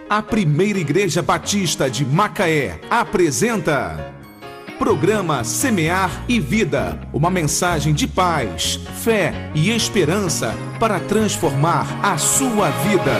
A Primeira Igreja Batista de Macaé apresenta Programa Semear e Vida, uma mensagem de paz, fé e esperança para transformar a sua vida.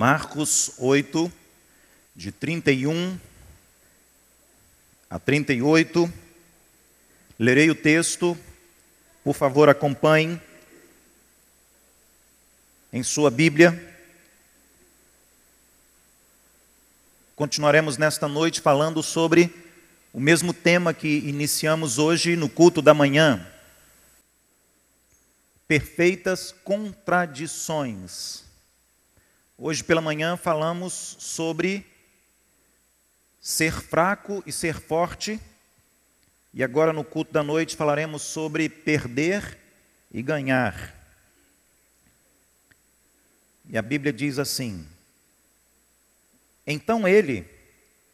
Marcos 8, de 31 a 38. Lerei o texto, por favor, acompanhem em sua Bíblia. Continuaremos nesta noite falando sobre o mesmo tema que iniciamos hoje no culto da manhã. Perfeitas contradições. Hoje pela manhã falamos sobre ser fraco e ser forte. E agora no culto da noite falaremos sobre perder e ganhar. E a Bíblia diz assim: então ele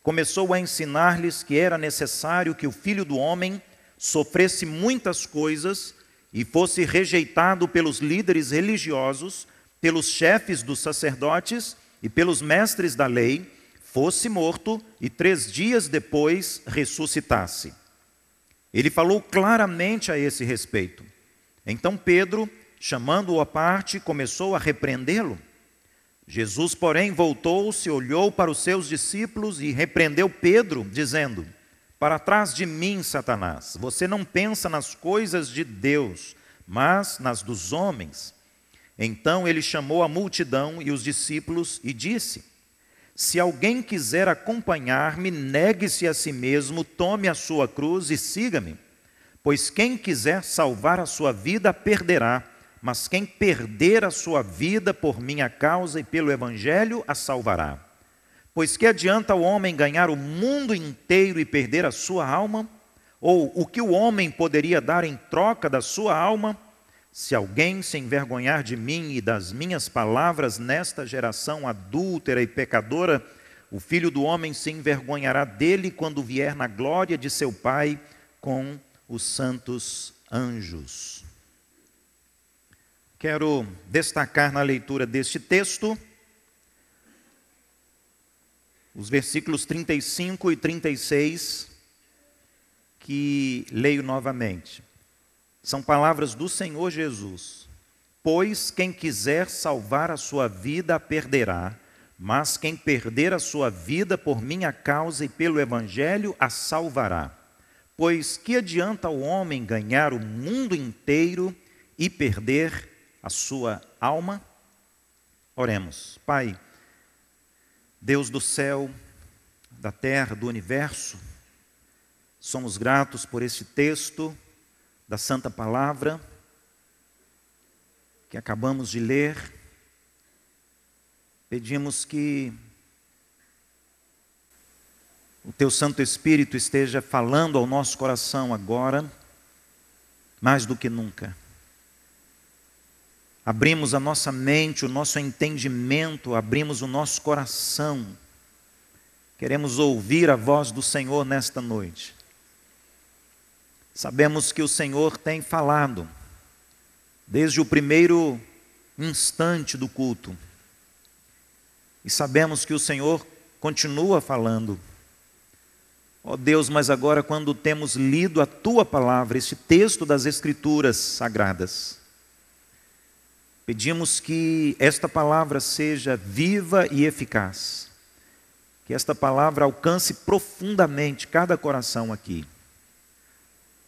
começou a ensinar-lhes que era necessário que o Filho do Homem sofresse muitas coisas e fosse rejeitado pelos líderes religiosos, pelos chefes dos sacerdotes e pelos mestres da lei, fosse morto e 3 dias depois ressuscitasse. Ele falou claramente a esse respeito. Então Pedro, chamando-o à parte, começou a repreendê-lo. Jesus, porém, voltou-se, olhou para os seus discípulos e repreendeu Pedro, dizendo: para trás de mim, Satanás, você não pensa nas coisas de Deus, mas nas dos homens. Então ele chamou a multidão e os discípulos e disse: se alguém quiser acompanhar-me, negue-se a si mesmo, tome a sua cruz e siga-me. Pois quem quiser salvar a sua vida, perderá. Mas quem perder a sua vida por minha causa e pelo Evangelho, a salvará. Pois que adianta o homem ganhar o mundo inteiro e perder a sua alma? Ou o que o homem poderia dar em troca da sua alma? Se alguém se envergonhar de mim e das minhas palavras nesta geração adúltera e pecadora, o Filho do Homem se envergonhará dele quando vier na glória de seu Pai com os santos anjos. Quero destacar na leitura deste texto os versículos 35 e 36, que leio novamente. São palavras do Senhor Jesus. Pois quem quiser salvar a sua vida, a perderá, mas quem perder a sua vida por minha causa e pelo Evangelho, a salvará. Pois que adianta o homem ganhar o mundo inteiro e perder a sua alma? Oremos. Pai, Deus do céu, da terra, do universo, somos gratos por este texto da Santa Palavra que acabamos de ler. Pedimos que o Teu Santo Espírito esteja falando ao nosso coração agora, mais do que nunca. Abrimos a nossa mente, o nosso entendimento, abrimos o nosso coração. Queremos ouvir a voz do Senhor nesta noite. Sabemos que o Senhor tem falado desde o primeiro instante do culto. E sabemos que o Senhor continua falando. Ó Deus, mas agora quando temos lido a Tua palavra, este texto das Escrituras Sagradas, pedimos que esta palavra seja viva e eficaz. Que esta palavra alcance profundamente cada coração aqui.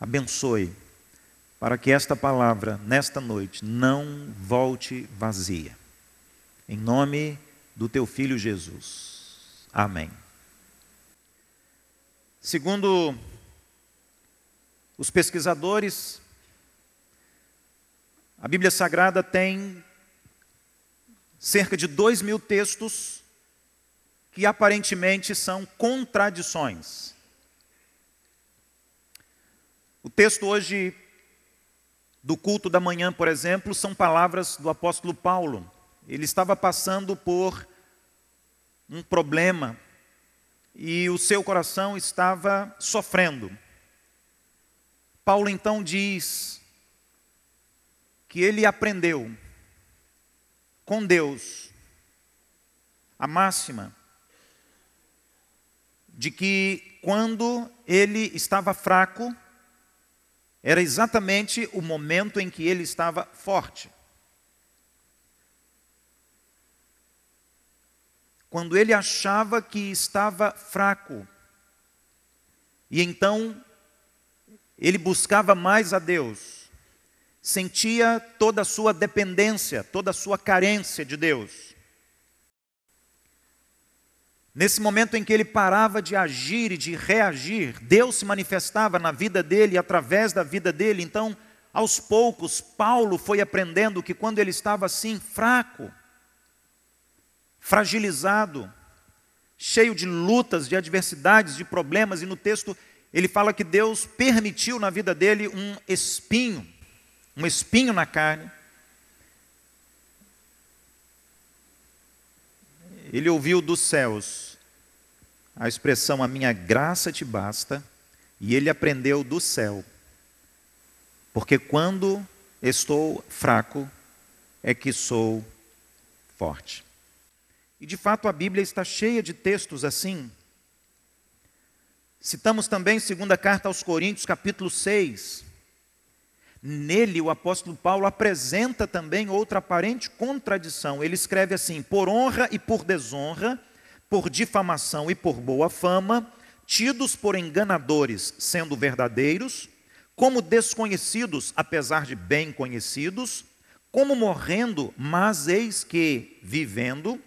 Abençoe, para que esta palavra, nesta noite, não volte vazia. Em nome do Teu Filho Jesus. Amém. Segundo os pesquisadores, a Bíblia Sagrada tem cerca de 2.000 textos que aparentemente são contradições. O texto hoje do culto da manhã, por exemplo, são palavras do apóstolo Paulo. Ele estava passando por um problema e o seu coração estava sofrendo. Paulo então diz que ele aprendeu com Deus a máxima de que quando ele estava fraco, era exatamente o momento em que ele estava forte. quando ele achava que estava fraco. E então ele buscava mais a Deus, sentia toda a sua dependência, toda a sua carência de Deus. Nesse momento em que ele parava de agir e de reagir, Deus se manifestava na vida dele e através da vida dele. Então, aos poucos, Paulo foi aprendendo que quando ele estava assim, fraco, fragilizado, cheio de lutas, de adversidades, de problemas, e no texto ele fala que Deus permitiu na vida dele um espinho na carne. Ele ouviu dos céus a expressão, a minha graça te basta, e ele aprendeu do céu, porque quando estou fraco é que sou forte. E de fato a Bíblia está cheia de textos assim. Citamos também 2ª carta aos Coríntios, capítulo 6. Nele o apóstolo Paulo apresenta também outra aparente contradição. Ele escreve assim: por honra e por desonra, por difamação e por boa fama, tidos por enganadores, sendo verdadeiros, como desconhecidos, apesar de bem conhecidos, como morrendo, mas eis que vivendo,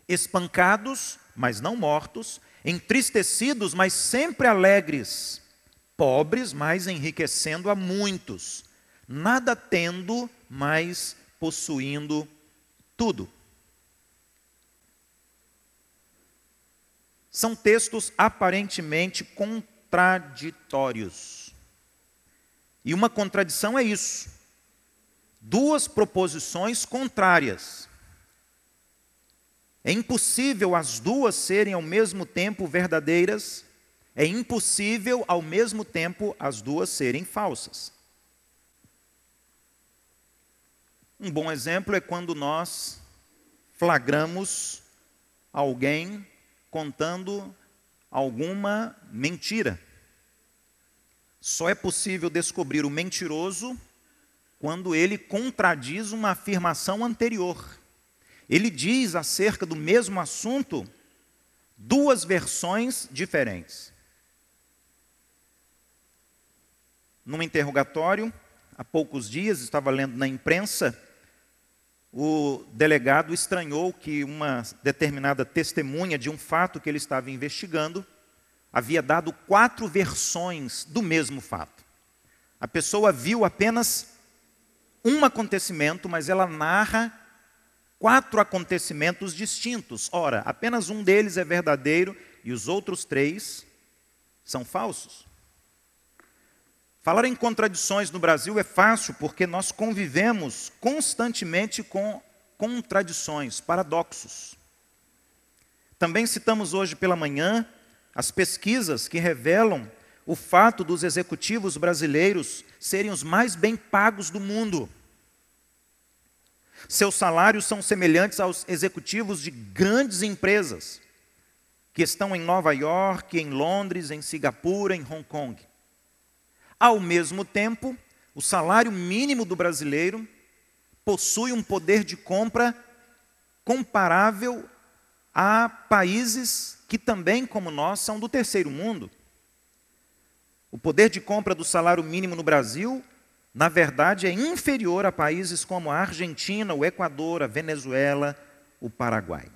espancados, mas não mortos, entristecidos, mas sempre alegres, pobres, mas enriquecendo a muitos, nada tendo, mas possuindo tudo. São textos aparentemente contraditórios. E uma contradição é isso: duas proposições contrárias. É impossível as duas serem ao mesmo tempo verdadeiras, é impossível ao mesmo tempo as duas serem falsas. Um bom exemplo é quando nós flagramos alguém contando alguma mentira. Só é possível descobrir o mentiroso quando ele contradiz uma afirmação anterior. Ele diz acerca do mesmo assunto duas versões diferentes. Num interrogatório, há poucos dias, estava lendo na imprensa, o delegado estranhou que uma determinada testemunha de um fato que ele estava investigando havia dado 4 versões do mesmo fato. A pessoa viu apenas um acontecimento, mas ela narra 4 acontecimentos distintos. Ora, apenas um deles é verdadeiro e os outros 3 são falsos. Falar em contradições no Brasil é fácil porque nós convivemos constantemente com contradições, paradoxos. Também citamos hoje pela manhã as pesquisas que revelam o fato dos executivos brasileiros serem os mais bem pagos do mundo. Seus salários são semelhantes aos executivos de grandes empresas que estão em Nova York, em Londres, em Singapura, em Hong Kong. Ao mesmo tempo, o salário mínimo do brasileiro possui um poder de compra comparável a países que também, como nós, são do terceiro mundo. O poder de compra do salário mínimo no Brasil, na verdade, é inferior a países como a Argentina, o Equador, a Venezuela, o Paraguai.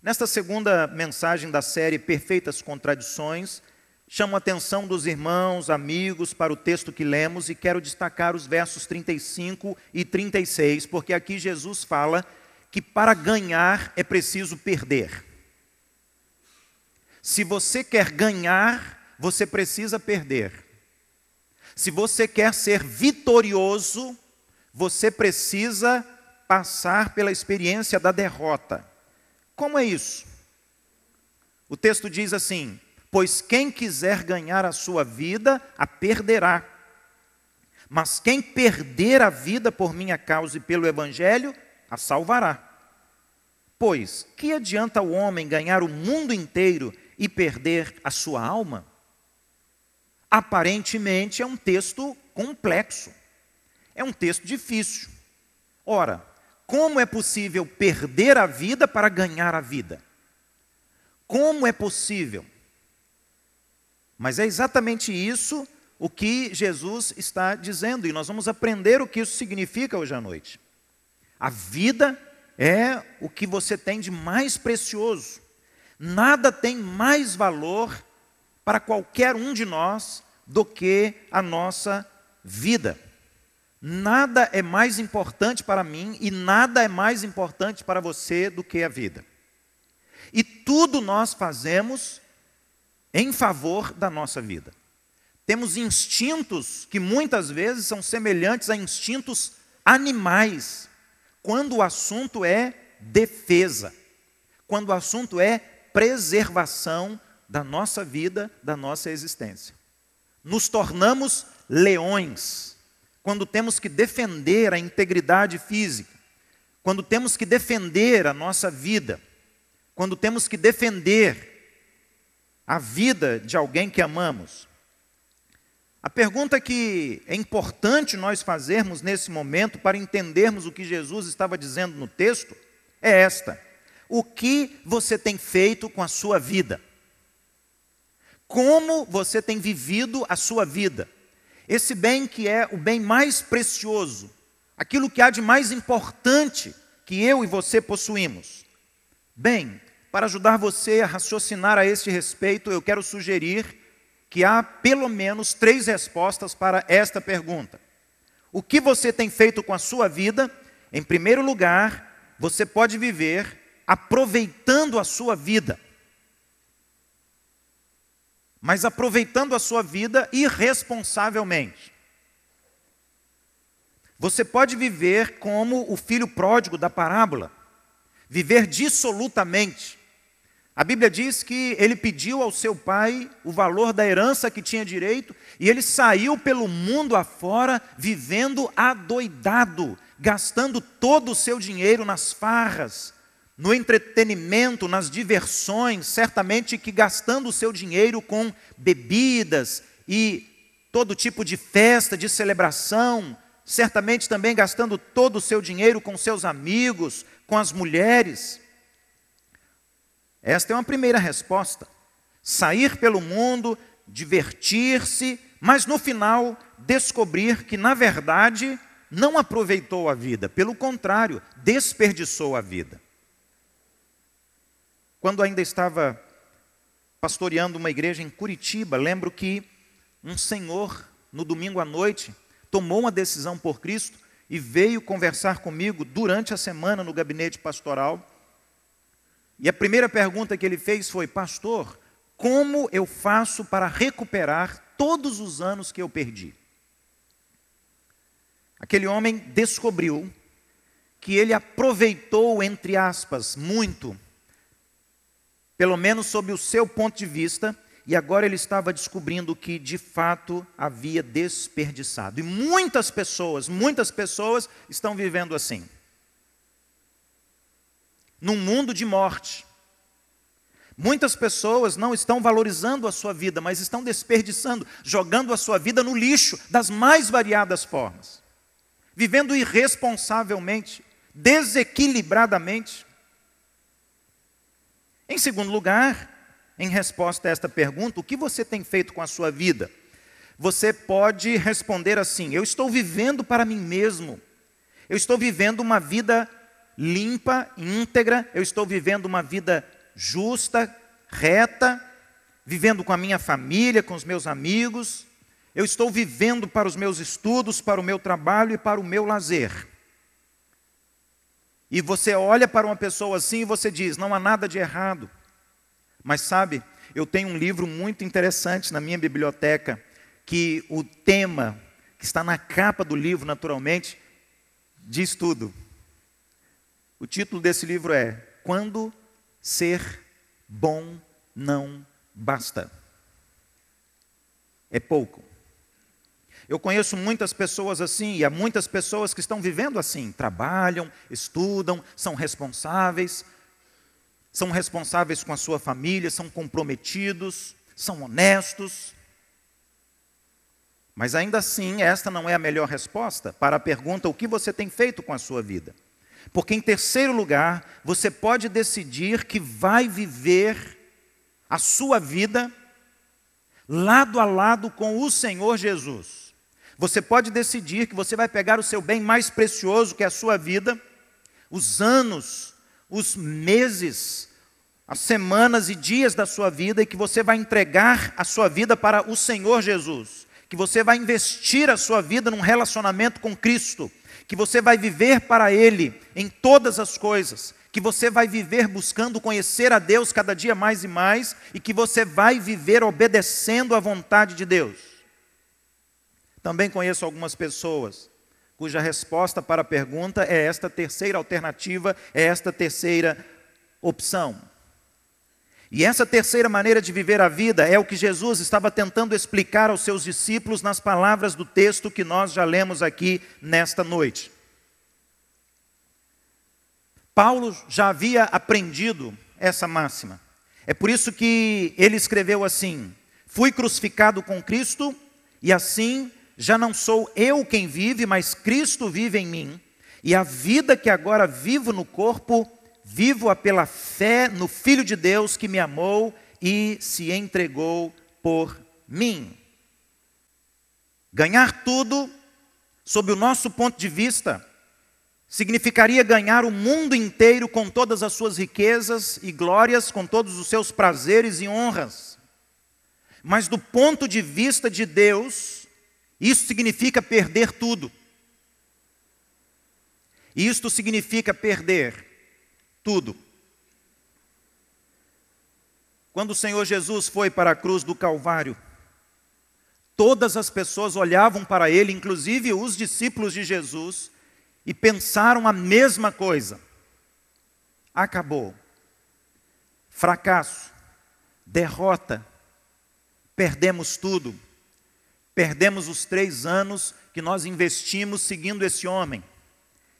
Nesta segunda mensagem da série Perfeitas Contradições, chamo a atenção dos irmãos, amigos, para o texto que lemos e quero destacar os versos 35 e 36, porque aqui Jesus fala que para ganhar é preciso perder. Se você quer ganhar, você precisa perder. Se você quer ser vitorioso, você precisa passar pela experiência da derrota. Como é isso? O texto diz assim: pois quem quiser ganhar a sua vida, a perderá. Mas quem perder a vida por minha causa e pelo Evangelho, a salvará. Pois, que adianta o homem ganhar o mundo inteiro e perder a sua alma? Aparentemente é um texto complexo, é um texto difícil. Ora, Como é possível perder a vida para ganhar a vida? Como é possível? Mas é exatamente isso o que Jesus está dizendo, e nós vamos aprender o que isso significa hoje à noite. A vida é o que você tem de mais precioso. Nada tem mais valor para qualquer um de nós do que a nossa vida. Nada é mais importante para mim e nada é mais importante para você do que a vida. E tudo nós fazemos em favor da nossa vida. Temos instintos que muitas vezes são semelhantes a instintos animais, quando o assunto é defesa, quando o assunto é preservação da nossa vida, da nossa existência. Nos tornamos leões, quando temos que defender a integridade física, quando temos que defender a nossa vida, quando temos que defender a vida de alguém que amamos. A pergunta que é importante nós fazermos nesse momento para entendermos o que Jesus estava dizendo no texto é esta: o que você tem feito com a sua vida? Como você tem vivido a sua vida? Esse bem que é o bem mais precioso, aquilo que há de mais importante que eu e você possuímos. Bem, para ajudar você a raciocinar a este respeito, eu quero sugerir que há pelo menos 3 respostas para esta pergunta. O que você tem feito com a sua vida? Em primeiro lugar, você pode viver aproveitando a sua vida. Mas aproveitando a sua vida irresponsavelmente. Você pode viver como o filho pródigo da parábola, viver dissolutamente. A Bíblia diz que ele pediu ao seu pai o valor da herança que tinha direito e ele saiu pelo mundo afora vivendo adoidado, gastando todo o seu dinheiro nas farras, no entretenimento, nas diversões, certamente que gastando o seu dinheiro com bebidas e todo tipo de festa, de celebração, certamente também gastando todo o seu dinheiro com seus amigos, com as mulheres. Esta é uma primeira resposta. Sair pelo mundo, divertir-se, mas no final descobrir que, na verdade, não aproveitou a vida. Pelo contrário, desperdiçou a vida. Quando ainda estava pastoreando uma igreja em Curitiba, lembro que um senhor, no domingo à noite, tomou uma decisão por Cristo e veio conversar comigo durante a semana no gabinete pastoral. E a primeira pergunta que ele fez foi: pastor, como eu faço para recuperar todos os anos que eu perdi? Aquele homem descobriu que ele aproveitou, entre aspas, muito, pelo menos sob o seu ponto de vista, e agora ele estava descobrindo que de fato havia desperdiçado. E muitas pessoas estão vivendo assim. Num mundo de morte. Muitas pessoas não estão valorizando a sua vida, mas estão desperdiçando, jogando a sua vida no lixo das mais variadas formas. Vivendo irresponsavelmente, desequilibradamente. Em segundo lugar, em resposta a esta pergunta, o que você tem feito com a sua vida? Você pode responder assim: eu estou vivendo para mim mesmo. Eu estou vivendo uma vida limpa, íntegra, eu estou vivendo uma vida justa, reta, vivendo com a minha família, com os meus amigos, eu estou vivendo para os meus estudos, para o meu trabalho e para o meu lazer. E você olha para uma pessoa assim e você diz: não há nada de errado. Mas sabe, eu tenho um livro muito interessante na minha biblioteca, que o tema, que está na capa do livro naturalmente, diz tudo. O título desse livro é Quando Ser Bom Não Basta. É pouco. Eu conheço muitas pessoas assim, e há muitas pessoas que estão vivendo assim. Trabalham, estudam, são responsáveis com a sua família, são comprometidos, são honestos. Mas ainda assim, esta não é a melhor resposta para a pergunta: o que você tem feito com a sua vida? Porque, em terceiro lugar, você pode decidir que vai viver a sua vida lado a lado com o Senhor Jesus. Você pode decidir que você vai pegar o seu bem mais precioso, que é a sua vida, os anos, os meses, as semanas e dias da sua vida, e que você vai entregar a sua vida para o Senhor Jesus, que você vai investir a sua vida num relacionamento com Cristo, que você vai viver para Ele em todas as coisas, que você vai viver buscando conhecer a Deus cada dia mais e mais, e que você vai viver obedecendo à vontade de Deus. Também conheço algumas pessoas cuja resposta para a pergunta é esta terceira alternativa, é esta terceira opção. E essa terceira maneira de viver a vida é o que Jesus estava tentando explicar aos seus discípulos nas palavras do texto que nós já lemos aqui nesta noite. Paulo já havia aprendido essa máxima. É por isso que ele escreveu assim: fui crucificado com Cristo, e assim já não sou eu quem vive, mas Cristo vive em mim. E a vida que agora vivo no corpo, vivo-a pela fé no Filho de Deus que me amou e se entregou por mim. Ganhar tudo, sob o nosso ponto de vista, significaria ganhar o mundo inteiro com todas as suas riquezas e glórias, com todos os seus prazeres e honras. Mas do ponto de vista de Deus, isso significa perder tudo. Isto significa perder tudo. Quando o Senhor Jesus foi para a cruz do Calvário, todas as pessoas olhavam para Ele, inclusive os discípulos de Jesus, e pensaram a mesma coisa. Acabou. Fracasso, derrota, perdemos tudo. Perdemos os 3 anos que nós investimos seguindo esse homem.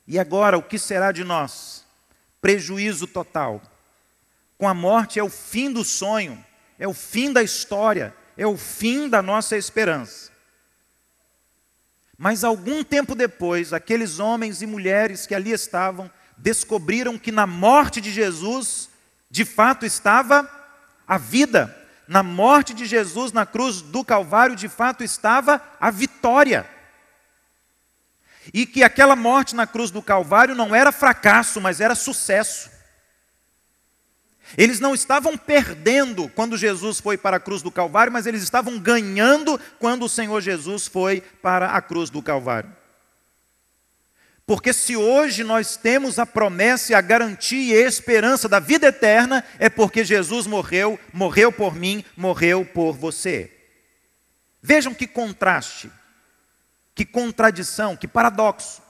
E agora, o que será de nós? Prejuízo total. Com a morte é o fim do sonho, é o fim da história, é o fim da nossa esperança. Mas algum tempo depois, aqueles homens e mulheres que ali estavam, descobriram que na morte de Jesus, de fato estava a vida. Na morte de Jesus na cruz do Calvário, de fato estava a vitória. E que aquela morte na cruz do Calvário não era fracasso, mas era sucesso. Eles não estavam perdendo quando Jesus foi para a cruz do Calvário, mas eles estavam ganhando quando o Senhor Jesus foi para a cruz do Calvário. Porque se hoje nós temos a promessa, a garantia e a esperança da vida eterna, é porque Jesus morreu, morreu por mim, morreu por você. Vejam que contraste, que contradição, que paradoxo.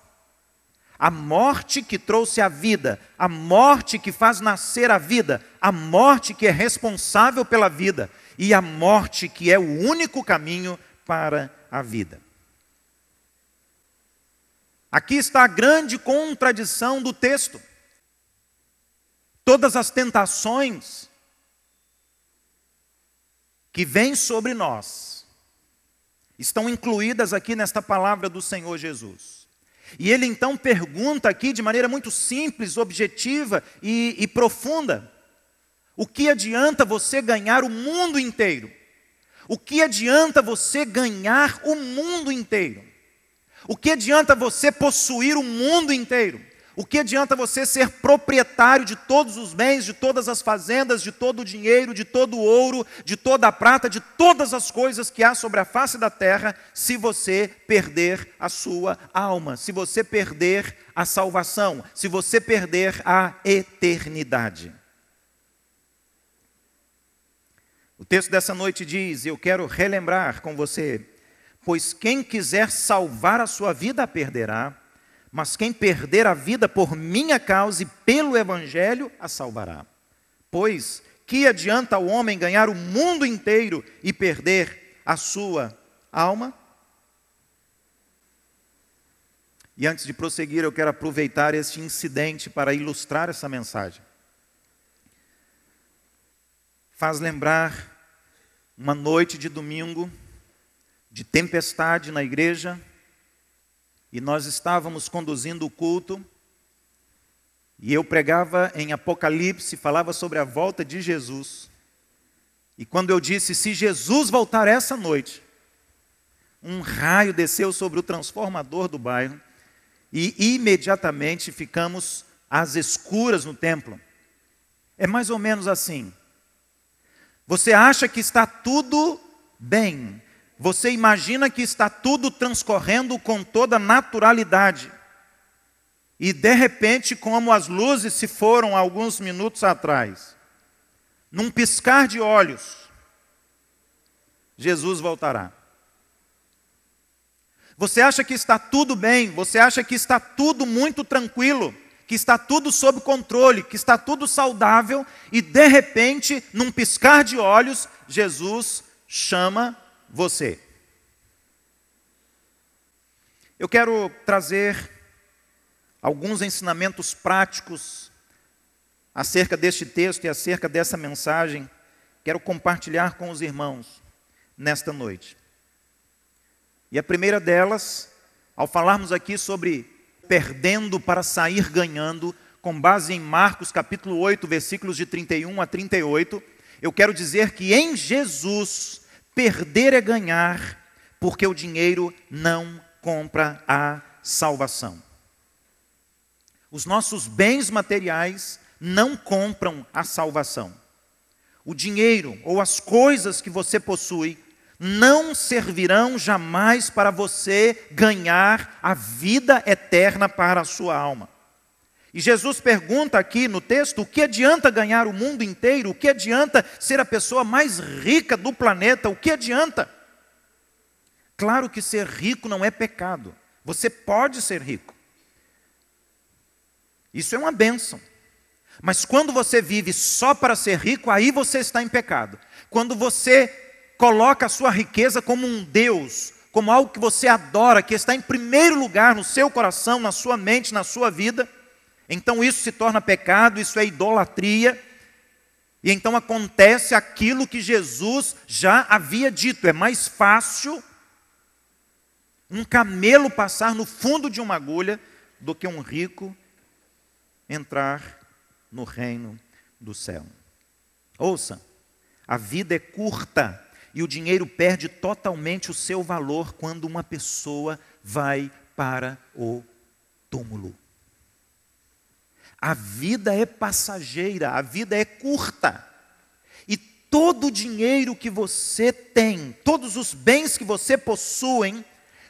A morte que trouxe a vida, a morte que faz nascer a vida, a morte que é responsável pela vida e a morte que é o único caminho para a vida. Aqui está a grande contradição do texto. Todas as tentações que vêm sobre nós estão incluídas aqui nesta palavra do Senhor Jesus. E ele então pergunta aqui de maneira muito simples, objetiva e profunda: o que adianta você ganhar o mundo inteiro? O que adianta você ganhar o mundo inteiro? O que adianta você possuir o mundo inteiro? O que adianta você ser proprietário de todos os bens, de todas as fazendas, de todo o dinheiro, de todo o ouro, de toda a prata, de todas as coisas que há sobre a face da terra, se você perder a sua alma, se você perder a salvação, se você perder a eternidade? O texto dessa noite diz, e eu quero relembrar com você: pois quem quiser salvar a sua vida a perderá, mas quem perder a vida por minha causa e pelo Evangelho a salvará. Pois que adianta o homem ganhar o mundo inteiro e perder a sua alma? E antes de prosseguir, eu quero aproveitar este incidente para ilustrar essa mensagem. Faz lembrar uma noite de domingo, de tempestade na igreja, e nós estávamos conduzindo o culto, E eu pregava em Apocalipse, falava sobre a volta de Jesus. E quando eu disse, se Jesus voltar essa noite, um raio desceu sobre o transformador do bairro e imediatamente ficamos às escuras no templo. É mais ou menos assim. Você acha que está tudo bem. Você imagina que está tudo transcorrendo com toda naturalidade. E de repente, como as luzes se foram alguns minutos atrás, num piscar de olhos, Jesus voltará. Você acha que está tudo bem, você acha que está tudo muito tranquilo, que está tudo sob controle, que está tudo saudável, e de repente, num piscar de olhos, Jesus chama você. Eu quero trazer alguns ensinamentos práticos acerca deste texto e acerca dessa mensagem. Quero compartilhar com os irmãos nesta noite. E a primeira delas, ao falarmos aqui sobre perdendo para sair ganhando, com base em Marcos capítulo 8, versículos de 31 a 38, eu quero dizer que em Jesus, perder é ganhar, porque o dinheiro não compra a salvação. Os nossos bens materiais não compram a salvação. O dinheiro ou as coisas que você possui não servirão jamais para você ganhar a vida eterna para a sua alma. E Jesus pergunta aqui no texto, o que adianta ganhar o mundo inteiro? O que adianta ser a pessoa mais rica do planeta? O que adianta? Claro que ser rico não é pecado. Você pode ser rico. Isso é uma bênção. Mas quando você vive só para ser rico, aí você está em pecado. Quando você coloca a sua riqueza como um Deus, como algo que você adora, que está em primeiro lugar no seu coração, na sua mente, na sua vida, então isso se torna pecado, isso é idolatria, e então acontece aquilo que Jesus já havia dito: é mais fácil um camelo passar no fundo de uma agulha do que um rico entrar no reino do céu. Ouça, a vida é curta e o dinheiro perde totalmente o seu valor quando uma pessoa vai para o túmulo. A vida é passageira, a vida é curta. E todo o dinheiro que você tem, todos os bens que você possui,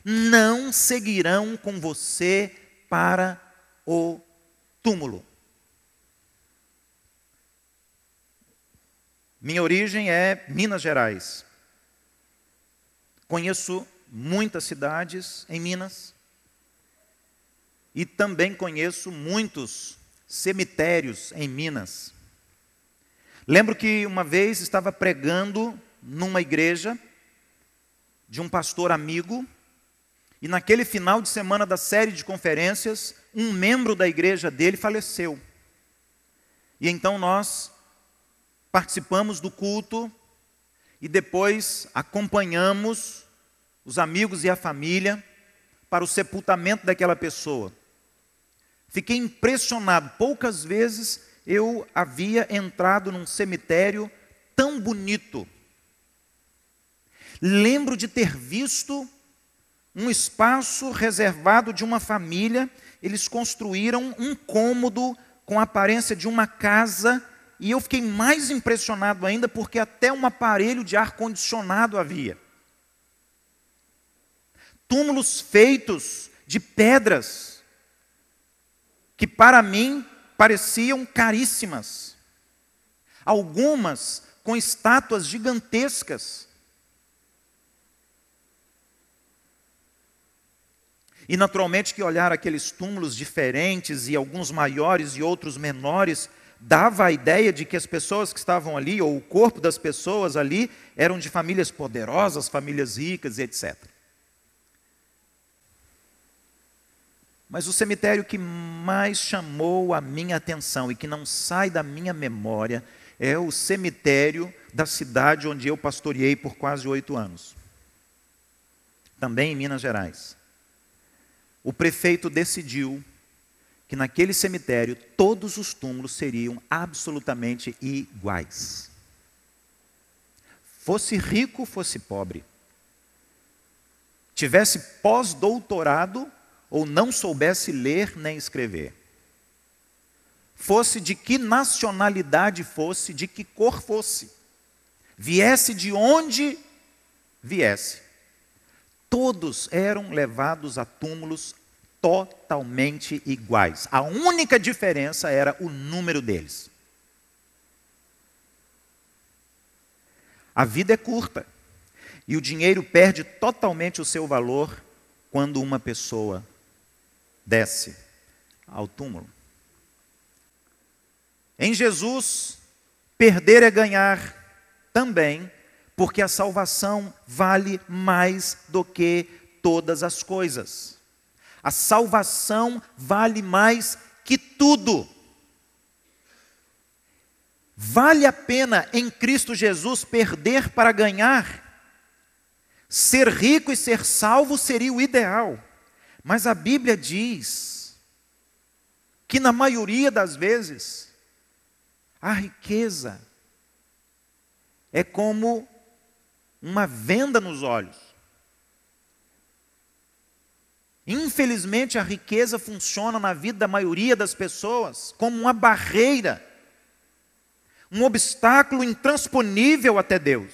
não seguirão com você para o túmulo. Minha origem é Minas Gerais. Conheço muitas cidades em Minas e também conheço muitos cemitérios em Minas. Lembro que uma vez estava pregando numa igreja de um pastor amigo e naquele final de semana da série de conferências, um membro da igreja dele faleceu. E então nós participamos do culto e depois acompanhamos os amigos e a família para o sepultamento daquela pessoa. Fiquei impressionado. Poucas vezes eu havia entrado num cemitério tão bonito. Lembro de ter visto um espaço reservado de uma família. Eles construíram um cômodo com a aparência de uma casa. E eu fiquei mais impressionado ainda porque até um aparelho de ar-condicionado havia. Túmulos feitos de pedras, que para mim pareciam caríssimas. Algumas com estátuas gigantescas. E naturalmente que olhar aqueles túmulos diferentes, e alguns maiores e outros menores, dava a ideia de que as pessoas que estavam ali, ou o corpo das pessoas ali, eram de famílias poderosas, famílias ricas, etc. Mas o cemitério que mais chamou a minha atenção e que não sai da minha memória é o cemitério da cidade onde eu pastoreei por quase 8 anos. Também em Minas Gerais. O prefeito decidiu que naquele cemitério todos os túmulos seriam absolutamente iguais. Fosse rico, fosse pobre. Tivesse pós-doutorado ou não soubesse ler nem escrever. Fosse de que nacionalidade fosse, de que cor fosse. Viesse de onde viesse. Todos eram levados a túmulos totalmente iguais. A única diferença era o número deles. A vida é curta e o dinheiro perde totalmente o seu valor quando uma pessoa desce ao túmulo. Em Jesus, perder é ganhar também, porque a salvação vale mais do que todas as coisas. A salvação vale mais que tudo. Vale a pena em Cristo Jesus perder para ganhar? Ser rico e ser salvo seria o ideal. Mas a Bíblia diz que na maioria das vezes, a riqueza é como uma venda nos olhos. Infelizmente, a riqueza funciona na vida da maioria das pessoas como uma barreira, um obstáculo intransponível até Deus.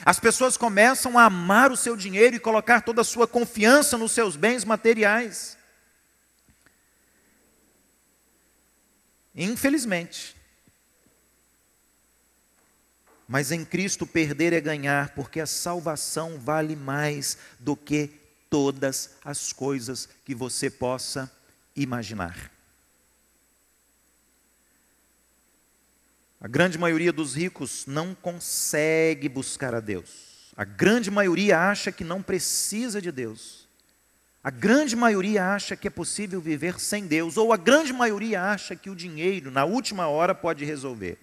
As pessoas começam a amar o seu dinheiro e colocar toda a sua confiança nos seus bens materiais. Infelizmente. Mas em Cristo perder é ganhar, porque a salvação vale mais do que todas as coisas que você possa imaginar. A grande maioria dos ricos não consegue buscar a Deus. A grande maioria acha que não precisa de Deus. A grande maioria acha que é possível viver sem Deus. Ou a grande maioria acha que o dinheiro, na última hora, pode resolver.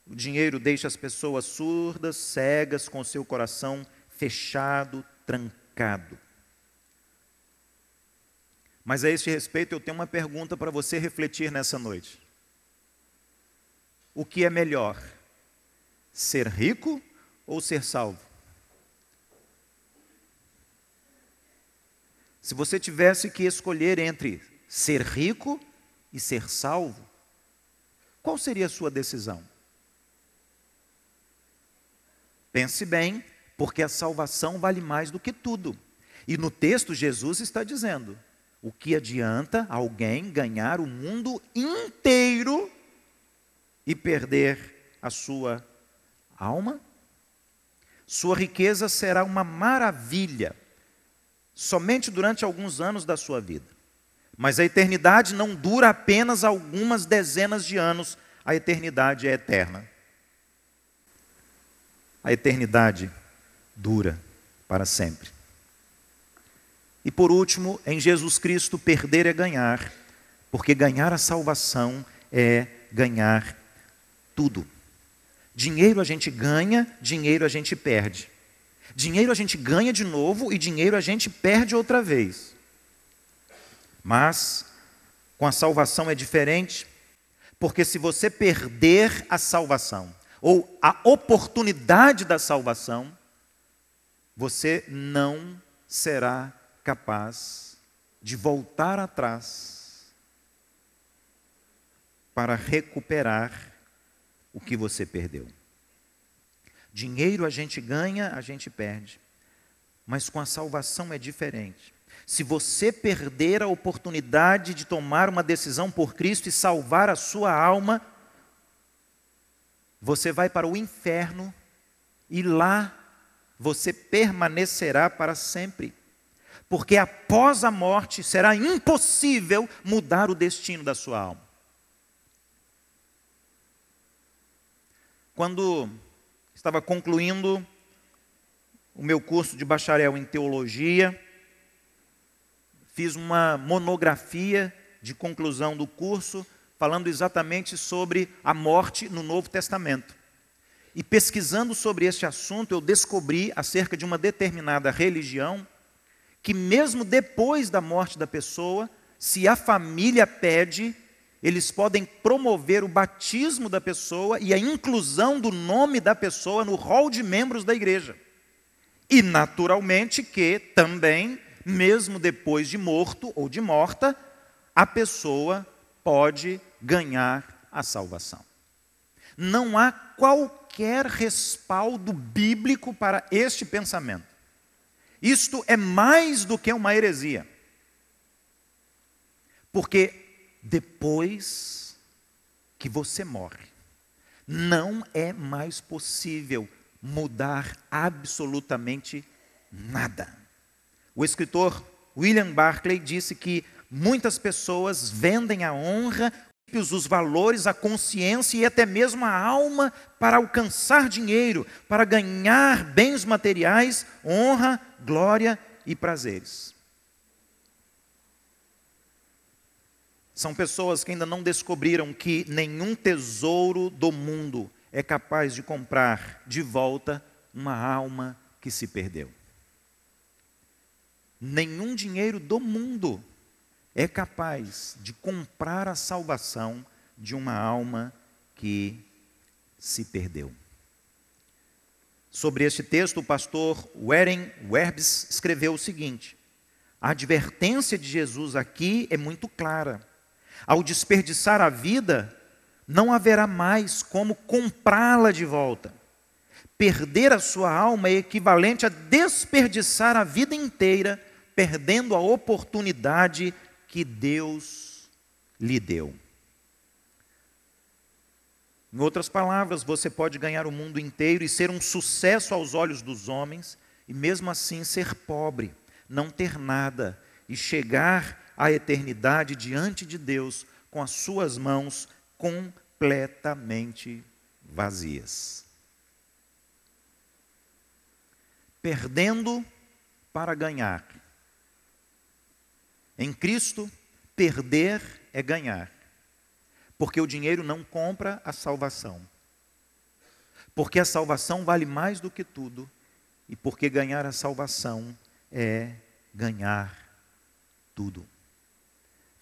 O dinheiro deixa as pessoas surdas, cegas, com seu coração fechado, trancado. Mas a este respeito eu tenho uma pergunta para você refletir nessa noite. O que é melhor? Ser rico ou ser salvo? Se você tivesse que escolher entre ser rico e ser salvo, qual seria a sua decisão? Pense bem, porque a salvação vale mais do que tudo. E no texto Jesus está dizendo: o que adianta alguém ganhar o mundo inteiro e perder a sua alma? Sua riqueza será uma maravilha, somente durante alguns anos da sua vida. Mas a eternidade não dura apenas algumas dezenas de anos, a eternidade é eterna. A eternidade dura para sempre. E por último, em Jesus Cristo, perder é ganhar, porque ganhar a salvação é ganhar tudo. Dinheiro a gente ganha, dinheiro a gente perde. Dinheiro a gente ganha de novo e dinheiro a gente perde outra vez. Mas com a salvação é diferente, porque se você perder a salvação, ou a oportunidade da salvação, você não será capaz de voltar atrás para recuperar o que você perdeu. Dinheiro a gente ganha, a gente perde. Mas com a salvação é diferente. Se você perder a oportunidade de tomar uma decisão por Cristo e salvar a sua alma, você vai para o inferno e lá você permanecerá para sempre. Porque após a morte será impossível mudar o destino da sua alma. Quando estava concluindo o meu curso de bacharel em teologia, fiz uma monografia de conclusão do curso, falando exatamente sobre a morte no Novo Testamento. E pesquisando sobre este assunto, eu descobri acerca de uma determinada religião que mesmo depois da morte da pessoa, se a família pede, eles podem promover o batismo da pessoa e a inclusão do nome da pessoa no rol de membros da igreja. E naturalmente que também, mesmo depois de morto ou de morta, a pessoa pode ganhar a salvação. Não há qualquer respaldo bíblico para este pensamento. Isto é mais do que uma heresia. Porque depois que você morre, não é mais possível mudar absolutamente nada. O escritor William Barclay disse que muitas pessoas vendem a honra, os valores, a consciência e até mesmo a alma para alcançar dinheiro, para ganhar bens materiais, honra, glória e prazeres. São pessoas que ainda não descobriram que nenhum tesouro do mundo é capaz de comprar de volta uma alma que se perdeu. Nenhum dinheiro do mundo é capaz de comprar a salvação de uma alma que se perdeu. Sobre este texto, o pastor Warren Werbs escreveu o seguinte: a advertência de Jesus aqui é muito clara. Ao desperdiçar a vida, não haverá mais como comprá-la de volta. Perder a sua alma é equivalente a desperdiçar a vida inteira, perdendo a oportunidade que Deus lhe deu. Em outras palavras, você pode ganhar o mundo inteiro e ser um sucesso aos olhos dos homens, e mesmo assim ser pobre, não ter nada, e chegar à eternidade diante de Deus com as suas mãos completamente vazias. Perdendo para ganhar. Em Cristo, perder é ganhar. Porque o dinheiro não compra a salvação. Porque a salvação vale mais do que tudo. E porque ganhar a salvação é ganhar tudo.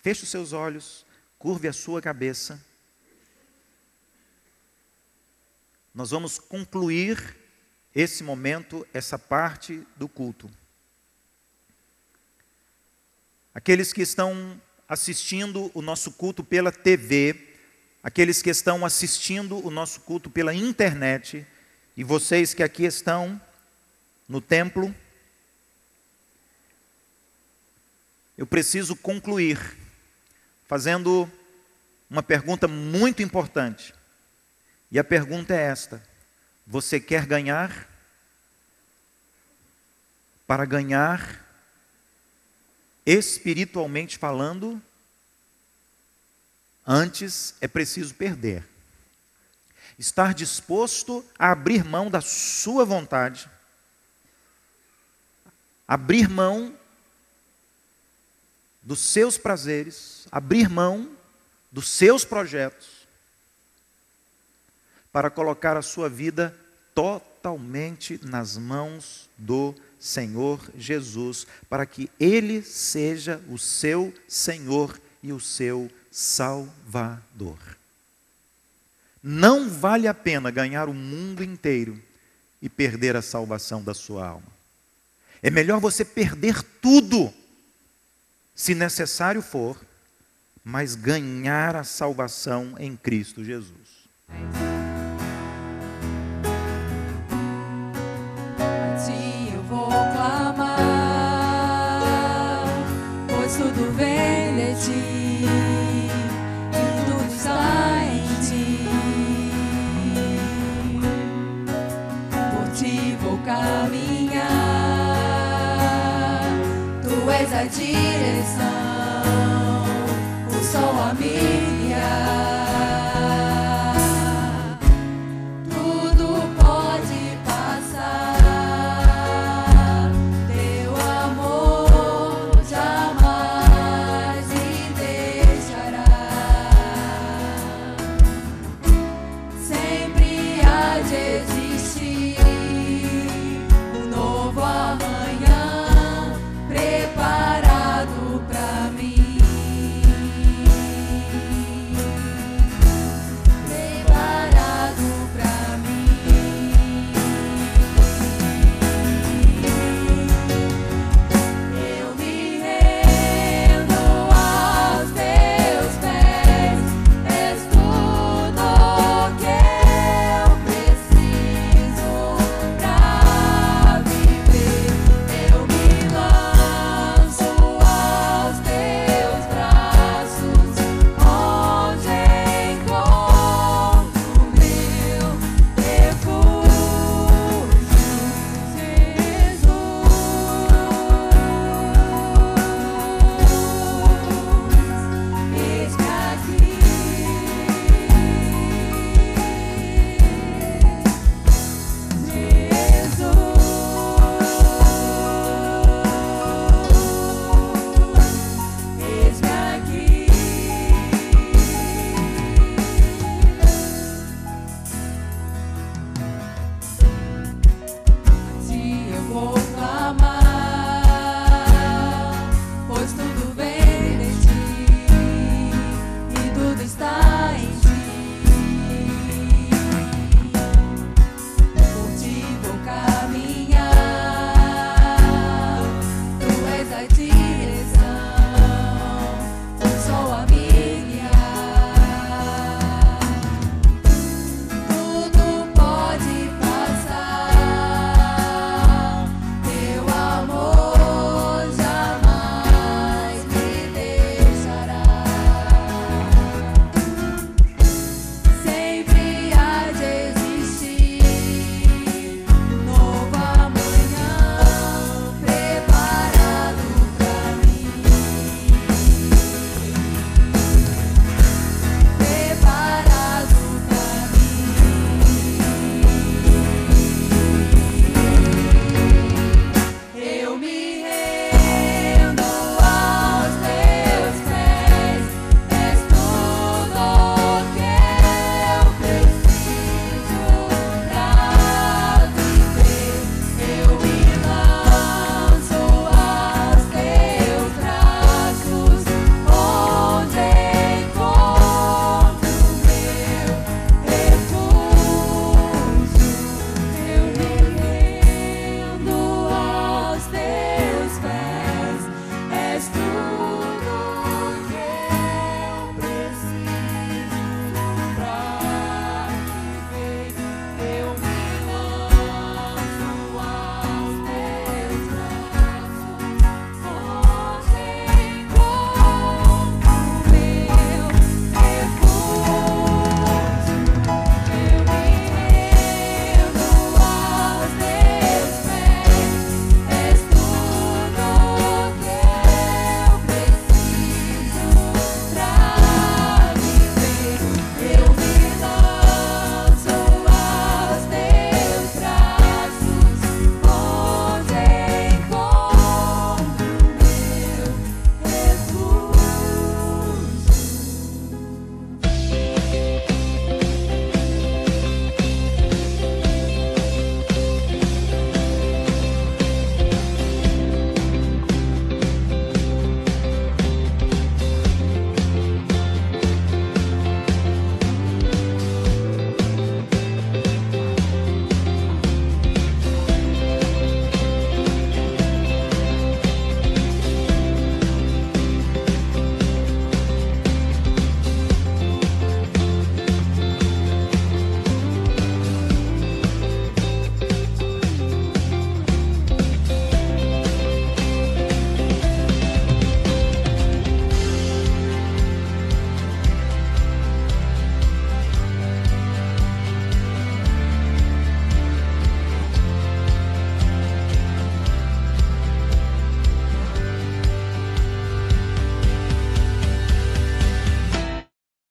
Feche os seus olhos, curve a sua cabeça. Nós vamos concluir esse momento, essa parte do culto. Aqueles que estão assistindo o nosso culto pela TV, aqueles que estão assistindo o nosso culto pela internet, e vocês que aqui estão no templo, eu preciso concluir fazendo uma pergunta muito importante. E a pergunta é esta: você quer ganhar? Para ganhar, espiritualmente falando, antes é preciso perder. Estar disposto a abrir mão da sua vontade, abrir mão dos seus prazeres, abrir mão dos seus projetos, para colocar a sua vida totalmente nas mãos do Senhor Jesus, para que Ele seja o seu Senhor e o seu Salvador. Não vale a pena ganhar o mundo inteiro e perder a salvação da sua alma. É melhor você perder tudo, se necessário for, mas ganhar a salvação em Cristo Jesus. Tudo vem de ti, e tudo está em ti. Por ti vou caminhar, tu és a direção, o sol a mim.